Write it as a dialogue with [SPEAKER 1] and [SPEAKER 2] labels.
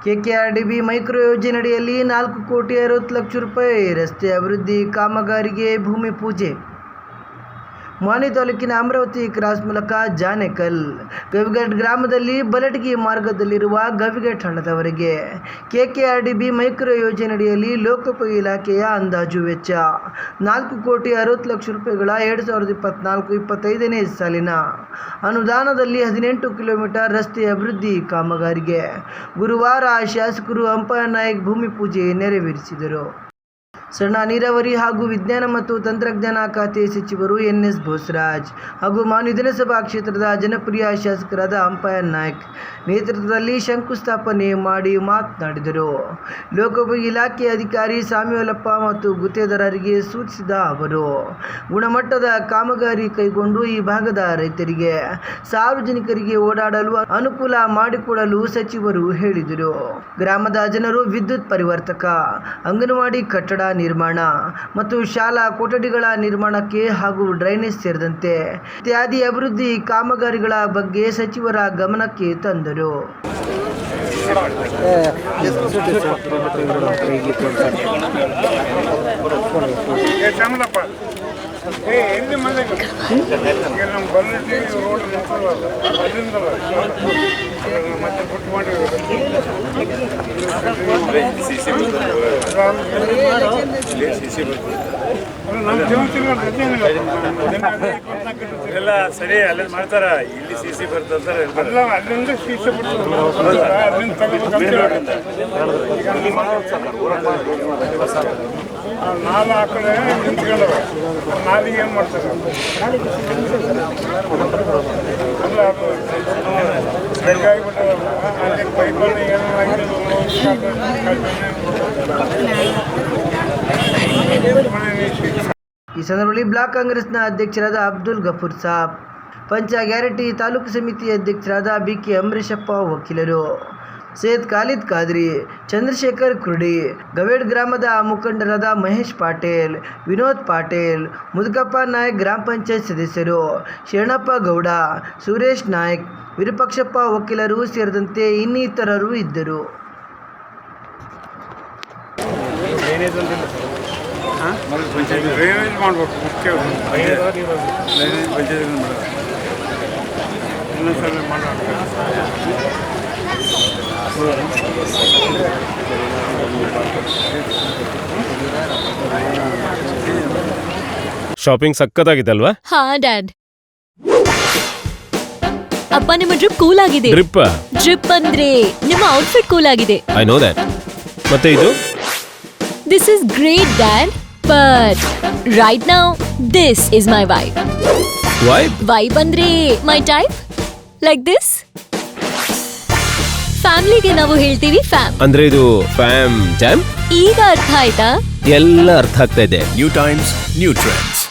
[SPEAKER 1] KKRDB micro ಯೋಜನೆಯಡಿಯಲ್ಲಿ 4,60,00,000 ರಸ್ತೆ ಅಭಿವೃದ್ಧಿ ಕಾಮಗಾರಿಗೆ ಭೂಮಿ ಪೂಜೆ. ಮಾನ್ವಿ ತಾಲೂಕಿನ ಅಮರಾವತಿ ಕ್ರಾಸ್ ಮೂಲಕ ಜಾನೆಕಲ್ ಗವಿಘಟ್ ಗ್ರಾಮದಲ್ಲಿ ಬಲಟಗಿ ಮಾರ್ಗದಲ್ಲಿರುವ ಗವಿಘಟ್ ಹಳ್ಳದವರೆಗೆ ಕೆಕೆಆರ್ಡಿಬಿ ಮೈಕ್ರೋ ಯೋಜನೆಯಡಿಯಲ್ಲಿ ಲೋಕೋಪಯೋಗಿ ಇಲಾಖೆಯ ಅಂದಾಜು ವೆಚ್ಚ 4,60,00,000 2024-25ನೇ ಸಾಲಿನ ಅನುದಾನದಲ್ಲಿ 18 ಕಿಲೋಮೀಟರ್ ರಸ್ತೆ ಅಭಿವೃದ್ಧಿ ಕಾಮಗಾರಿಗೆ ಗುರುವಾರ ಶಾಸಕರು ಅಂಪಯ್ಯ ನಾಯಕ್ ಭೂಮಿ ಪೂಜೆ ನೆರವೇರಿಸಿದರು. ಸಣ್ಣ ನೀರಾವರಿ ಹಾಗೂ ವಿಜ್ಞಾನ ಮತ್ತು ತಂತ್ರಜ್ಞಾನ ಖಾತೆ ಸಚಿವರು ಎನ್.ಎಸ್. ಬೋಸರಾಜ್ ಹಾಗೂ ಮಾನ್ವಿ ವಿಧಾನಸಭಾ ಕ್ಷೇತ್ರದ ಜನಪ್ರಿಯ ಶಾಸಕರಾದ ಅಂಪಯ್ಯ ನಾಯಕ್ ನೇತೃತ್ವದಲ್ಲಿ ಶಂಕುಸ್ಥಾಪನೆ ಮಾಡಿ ಮಾತನಾಡಿದರು. ಲೋಕೋಪಯೋಗಿ ಇಲಾಖೆ ಅಧಿಕಾರಿ ಸಾಮ್ಯುಯಲಪ್ಪ ಮತ್ತು ಗುತ್ತೇದಾರರಿಗೆ ಸೂಚಿಸಿದ ಅವರು ಗುಣಮಟ್ಟದ ಕಾಮಗಾರಿ ಕೈಗೊಂಡು ಈ ಭಾಗದ ರೈತರಿಗೆ, ಸಾರ್ವಜನಿಕರಿಗೆ ಓಡಾಡಲು ಅನುಕೂಲ ಮಾಡಿಕೊಡಲು ಸಚಿವರು ಹೇಳಿದರು. ಗ್ರಾಮದ ಜನರು ವಿದ್ಯುತ್ ಪರಿವರ್ತಕ, ಅಂಗನವಾಡಿ ಕಟ್ಟಡ ನಿರ್ಮಾಣ ಮತ್ತು ಶಾಲಾ ಕೊಠಡಿಗಳ ನಿರ್ಮಾಣಕ್ಕೆ ಹಾಗೂ ಡ್ರೈನೇಜ್ ಸೇರಿದಂತೆ ಇತ್ಯಾದಿ ಅಭಿವೃದ್ಧಿ ಕಾಮಗಾರಿಗಳ ಬಗ್ಗೆ ಸಚಿವರ ಗಮನಕ್ಕೆ ತಂದರು.
[SPEAKER 2] ಎಲ್ಲ ಸರಿ ಅಲ್ಲಿ ಮಾಡ್ತಾರ, ಇಲ್ಲಿ ಸಿಸಿ ಬರ್ತಂತಾರೆ, ಅಲ್ಲಿಂದ ಸಿಸಿ ನಾಲ್ ಆ ಕಡೆ ನಿಂತ್ಕೊಂಡವ ನಾಲಿಗೆ ಏನು ಮಾಡ್ತಾರೆ ಪೈಪಲ್ಲಿ ಏನೋ
[SPEAKER 1] ಈ ಸಂದರ್ಭದಲ್ಲಿ ಬ್ಲಾಕ್ ಕಾಂಗ್ರೆಸ್ನ ಅಧ್ಯಕ್ಷರಾದ ಅಬ್ದುಲ್ ಗಫೂರ್ ಸಾಬ್, ಪಂಚ ಗ್ಯಾರಂಟಿ ತಾಲೂಕು ಸಮಿತಿ ಅಧ್ಯಕ್ಷರಾದ ಬಿ.ಕೆ. ಅಂಬರೀಶಪ್ಪ, ವಕೀಲರು ಸೈಯದ್ ಖಾಲಿದ್ ಖಾದ್ರಿ, ಚಂದ್ರಶೇಖರ್ ಕುರ್ಡಿ, ಗವೇಡ್ ಗ್ರಾಮದ ಮುಖಂಡರಾದ ಮಹೇಶ್ ಪಾಟೀಲ್, ವಿನೋದ್ ಪಾಟೀಲ್, ಮುದುಕಪ್ಪ ನಾಯಕ್, ಗ್ರಾಮ ಪಂಚಾಯತ್ ಸದಸ್ಯರು ಶರಣಪ್ಪ ಗೌಡ, ಸುರೇಶ್ ನಾಯಕ್, ವಿರೂಪಾಕ್ಷಪ್ಪ, ವಕೀಲರು ಸೇರಿದಂತೆ ಇನ್ನಿತರರು ಇದ್ದರು.
[SPEAKER 2] ಡ್ರೈನೇಜ್ ಮಾಡಬೇಕು, ಮುಖ್ಯ
[SPEAKER 3] ಶಾಪಿಂಗ್ ಸಕ್ಕತ್ತಾಗಿದೆ ಅಲ್ವಾ?
[SPEAKER 4] ಹಾ ಡ್ಯಾಡ್. ಅಪ್ಪ ನಿಮ್ಮ ಡ್ರಿಪ್ ಕೂಲ್ ಆಗಿದೆ. ಡ್ರಿಪ್ ಅಂದ್ರೆ ನಿಮ್ಮ ಔಟ್ಫಿಟ್ ಕೂಲ್ ಆಗಿದೆ.
[SPEAKER 3] I know that. ಮತ್ತೆ ಇದು
[SPEAKER 4] this is great dad, but right now this is my vibe. Vibe ಅಂದ್ರೆ ಮೈ ಟೈಪ್, ಲೈಕ್ ದಿಸ್. ಫ್ಯಾಮಿಲಿಗೆ ನಾವು ಹೇಳ್ತೀವಿ ಫ್ಯಾಮ್.
[SPEAKER 3] ಅಂದ್ರೆ ಇದು ಫ್ಯಾಮ್ ಜಾಮ್.
[SPEAKER 4] ಈಗ ಅರ್ಥ ಆಯ್ತಾ?
[SPEAKER 3] ಎಲ್ಲ ಅರ್ಥ ಆಗ್ತಾ ಇದೆ.
[SPEAKER 5] New times, new trend.